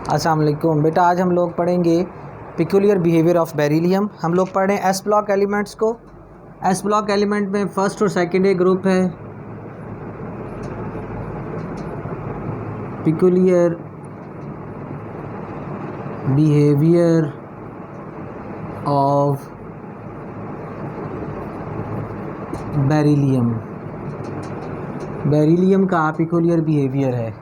अस्सलाम वालेकुम बेटा, आज हम लोग पढ़ेंगे पिक्यूलियर बिहेवियर ऑफ बेरिलियम। हम लोग पढ़ रहे हैं एस ब्लॉक एलिमेंट्स को। एस ब्लॉक एलिमेंट में फर्स्ट और सेकंड ए ग्रुप है। Peculiar behaviour of beryllium, beryllium का पिक्यूलियर बिहेवियर है।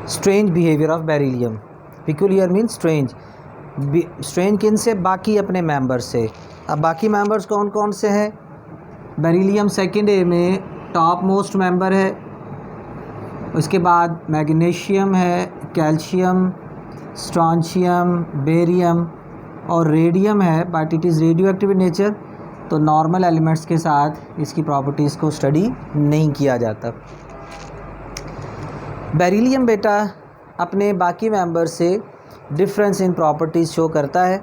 Strange behaviour of beryllium, peculiar mean strange. Strange किन से? बाकी अपने मेंबर्स से। अब बाकी मेंबर्स कौन कौन से हैं? बेरिलियम सेकेंड ए में टॉप मोस्ट मेंबर है, उसके बाद मैग्नीशियम है, कैल्शियम, स्ट्रॉन्शियम, बेरियम और रेडियम है, but it is radio active in nature. तो नॉर्मल एलिमेंट्स के साथ इसकी प्रॉपर्टीज़ को स्टडी नहीं किया जाता। बेरिलियम बेटा अपने बाकी मेंबर से डिफरेंस इन प्रॉपर्टीज़ शो करता है,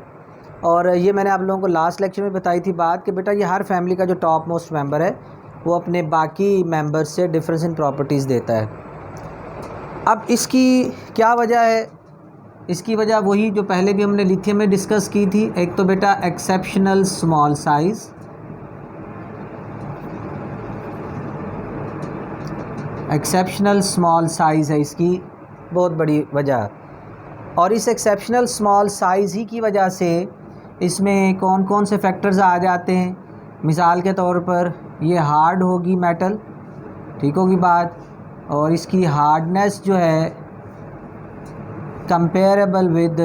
और ये मैंने आप लोगों को लास्ट लेक्चर में बताई थी बात कि बेटा ये हर फैमिली का जो टॉप मोस्ट मेंबर है वो अपने बाकी मेंबर से डिफरेंस इन प्रॉपर्टीज़ देता है। अब इसकी क्या वजह है? इसकी वजह वही जो पहले भी हमने लिथियम में डिस्कस की थी। एक तो बेटा exceptional small size, exceptional small size है इसकी बहुत बड़ी वजह। और इस एक्सेप्शनल स्मॉल साइज़ ही की वजह से इसमें कौन कौन से फैक्टर्स आ जाते हैं। मिसाल के तौर पर ये हार्ड होगी मेटल, ठीक होगी बात, और इसकी हार्डनेस जो है कंपेरेबल विद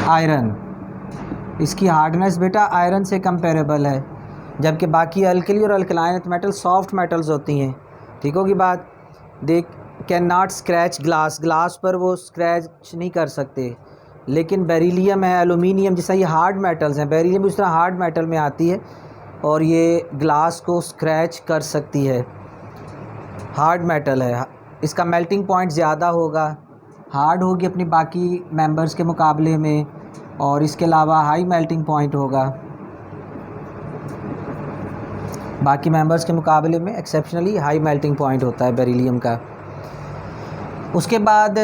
आयरन। इसकी हार्डनेस बेटा आयरन से कंपेरेबल है, जबकि बाकी अल्कली और alkaline earth metal soft metals होती हैं, ठीक होगी बात। They can not scratch glass, glass पर वो स्क्रैच नहीं कर सकते। लेकिन बेरिलियम है, एलुमिनियम, जैसा ये हार्ड मेटल्स हैं, बेरिलियम उस तरह हार्ड मेटल में आती है और ये ग्लास को स्क्रैच कर सकती है। हार्ड मेटल है, इसका मेल्टिंग पॉइंट ज़्यादा होगा, हार्ड होगी अपनी बाकी मेंबर्स के मुकाबले में, और इसके अलावा हाई मेल्टिंग पॉइंट होगा बाकी मेंबर्स के मुकाबले में। एक्सेप्शनली हाई मेल्टिंग पॉइंट होता है बेरिलियम का। उसके बाद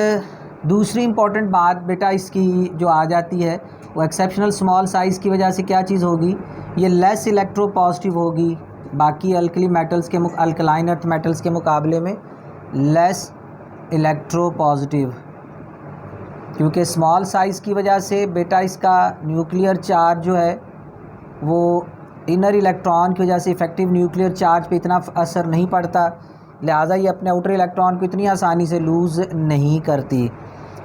दूसरी इम्पॉर्टेंट बात बेटा इसकी जो आ जाती है वो एक्सेप्शनल स्मॉल साइज़ की वजह से क्या चीज़ होगी, ये लेस इलेक्ट्रोपॉजिटिव होगी बाकी अल्कली मेटल्स के अल्कलाइन अर्थ मेटल्स के मुकाबले में, लेस इलेक्ट्रोपॉजिटिव, क्योंकि स्मॉल साइज़ की वजह से बेटा इसका न्यूक्लियर चार्ज जो है वो इनर इलेक्ट्रॉन की वजह से इफ़ेक्टिव न्यूक्लियर चार्ज पे इतना असर नहीं पड़ता, लिहाजा ये अपने आउटर इलेक्ट्रॉन को इतनी आसानी से लूज़ नहीं करती।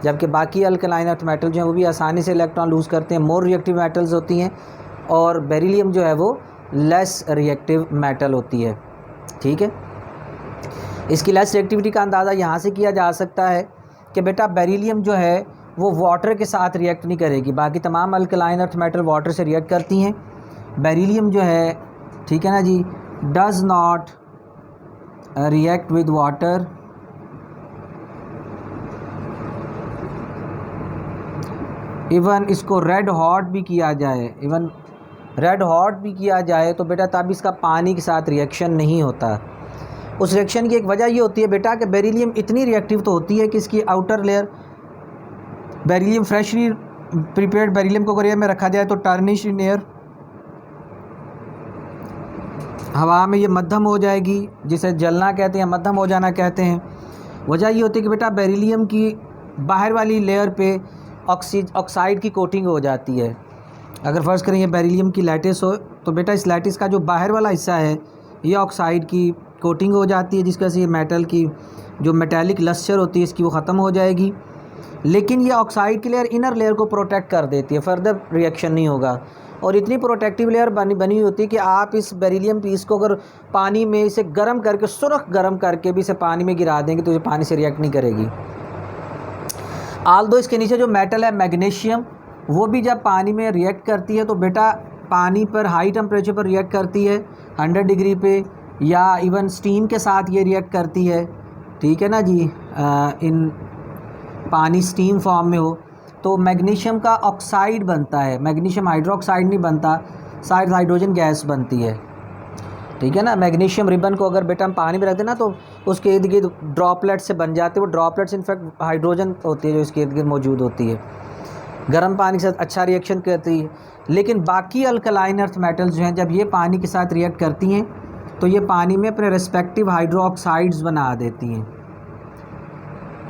जबकि बाकी अल्कलाइन अर्थ मेटल जो हैं वो भी आसानी से इलेक्ट्रॉन लूज़ करते हैं, मोर रिएक्टिव मेटल्स होती हैं, और बेरिलियम जो है वो लेस रिएक्टिव मेटल होती है, ठीक है। इसकी लेस रिएक्टिविटी का अंदाज़ा यहाँ से किया जा सकता है कि बेटा बेरिलियम जो है वो वाटर के साथ रिएक्ट नहीं करेगी, बाकी तमाम अल्कलाइन अर्थ मेटल वाटर से रिएक्ट करती हैं। बेरिलियम जो है, ठीक है ना जी, does not react with water, even इसको रेड हॉट भी किया जाए, इवन रेड हॉट भी किया जाए तो बेटा तब इसका पानी के साथ रिएक्शन नहीं होता। उस रिएक्शन की एक वजह ये होती है बेटा कि बेरिलियम इतनी रिएक्टिव तो होती है कि इसकी outer layer, beryllium freshly prepared beryllium को अगर एयर में रखा जाए तो टर्निश इन एयर, हवा में ये मध्यम हो जाएगी, जिसे जलना कहते हैं, मध्यम हो जाना कहते हैं। वजह ये होती है कि बेटा बेरिलियम की बाहर वाली लेयर पे ऑक्साइड की कोटिंग हो जाती है। अगर फ़र्ज़ करें ये बेरिलियम की लैटिस हो तो बेटा इस लैटिस का जो बाहर वाला हिस्सा है ये ऑक्साइड की कोटिंग हो जाती है, जिसकी वजह से ये मेटल की जो मेटेलिक लस्चर होती है इसकी वो ख़त्म हो जाएगी। लेकिन ये ऑक्साइड की लेयर इनर लेयर को प्रोटेक्ट कर देती है, फर्दर रिएक्शन नहीं होगा। और इतनी प्रोटेक्टिव लेयर बनी होती है कि आप इस बेरिलियम पीस को अगर पानी में इसे गर्म करके, सुरख गर्म करके भी इसे पानी में गिरा देंगे तो ये पानी से रिएक्ट नहीं करेगी। आल्दो इसके नीचे जो मेटल है मैग्नीशियम, वो भी जब पानी में रिएक्ट करती है तो बेटा पानी पर हाई टेम्परेचर पर रिएक्ट करती है 100 डिग्री पे, या इवन स्टीम के साथ ये रिएक्ट करती है, ठीक है ना जी। इन पानी स्टीम फॉर्म में हो तो मैग्नीशियम का ऑक्साइड बनता है, मैग्नीशियम हाइड्रोक्साइड नहीं बनता, शायद हाइड्रोजन गैस बनती है। ठीक है ना। मैग्नीशियम रिबन को अगर बेटा हम पानी में रख दें ना तो उसके इर्द गिर्द ड्रॉपलेट से बन जाते हैं। वो ड्रॉपलेट्स इनफैक्ट हाइड्रोजन होती है जो इसके इर्द गिर्द मौजूद होती है, गर्म पानी के साथ अच्छा रिएक्शन करती है। लेकिन बाकी अल्कलाइन अर्थ मेटल्स जो हैं जब ये पानी के साथ रिएक्ट करती हैं तो ये पानी में अपने रिस्पेक्टिव हाइड्रोक्साइड्स बना देती हैं,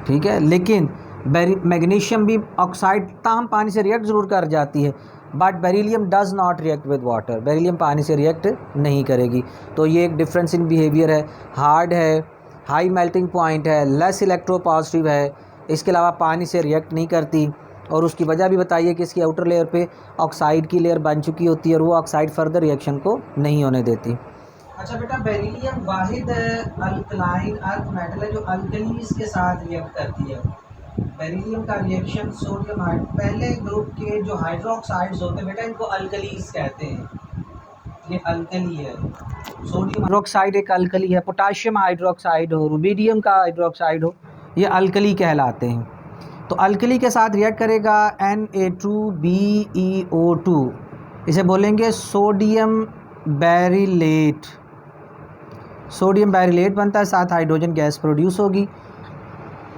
ठीक है। लेकिन मैग्नीशियम भी ऑक्साइड ताम पानी से रिएक्ट ज़रूर कर जाती है, but beryllium does not react with water. Beryllium पानी से रिएक्ट नहीं करेगी। तो ये एक डिफरेंस इन बिहेवियर है। हार्ड है, हाई मेल्टिंग पॉइंट है, लेस इलेक्ट्रोपॉजिटिव है, इसके अलावा पानी से रिएक्ट नहीं करती। और उसकी वजह भी बताइए कि इसकी आउटर लेयर पे ऑक्साइड की लेयर बन चुकी होती है और वो ऑक्साइड फर्दर रिएक्शन को नहीं होने देती। अच्छा बेटा, बेरिलियम वाहिद अल्कलाइन अर्थ मेटल है जो अल्कलीज के साथ रिएक्ट करती है। बेरिलियम का रिएक्शन सोडियम पहले ग्रुप के जो हाइड्रोक्साइड्स होते हैं बेटा इनको अल्कलीज कहते हैं। ये अल्कली है, सोडियम हाइड्रोक्साइड एक अल्कली है, पोटाशियम हाइड्रोक्साइड हो, रुबिडियम का हाइड्रोक्साइड हो, ये अल्कली कहलाते हैं। तो अल्कली के साथ रिएक्ट करेगा Na2BeO2, इसे बोलेंगे सोडियम बेरिलेट। सोडियम बेरिलेट बनता है, साथ हाइड्रोजन गैस प्रोड्यूस होगी।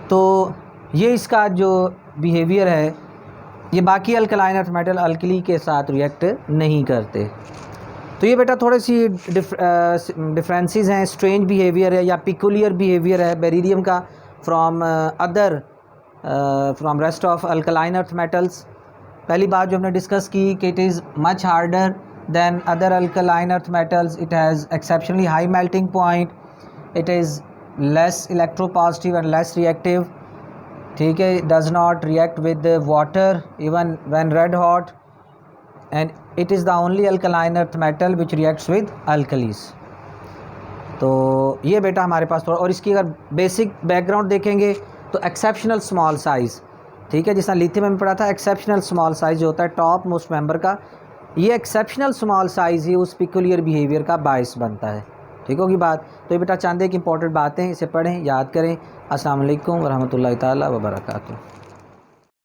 तो ये इसका जो बिहेवियर है, ये बाकी अल्कलाइन अर्थ मेटल अल्कली के साथ रिएक्ट नहीं करते। तो ये बेटा थोड़ी सी डिफरेंसेस हैं, स्ट्रेंज बिहेवियर है या पिकुलियर बिहेवियर है बेरिलियम का from rest of alkaline earth metals. पहली बात जो हमने डिस्कस की कि it is much harder than other alkaline earth metals, it has exceptionally high melting point, it is less electropositive and less reactive, ठीक है। Does not react with water even when red hot, and it is the only alkaline earth metal which reacts with alkalis. तो ये बेटा हमारे पास थोड़ा, और इसकी अगर बेसिक बैकग्राउंड देखेंगे तो एक्सेप्शनल स्मॉल साइज़, ठीक है। जिसना लिथियम में पढ़ा था एक्सेप्शनल स्मॉल साइज़ जो होता है टॉप मोस्ट मेंबर का, ये एक्सेप्शनल स्मॉल साइज़ ही उस पिकुलियर बिहेवियर का बायस बनता है, ठीक होगी बात। तो ये बेटा चांदे की इंपॉर्टेंट बातें, इसे पढ़ें, याद करें। अस्सलाम वालेकुम वरहमतुल्लाहि ताला व बरकातुहू।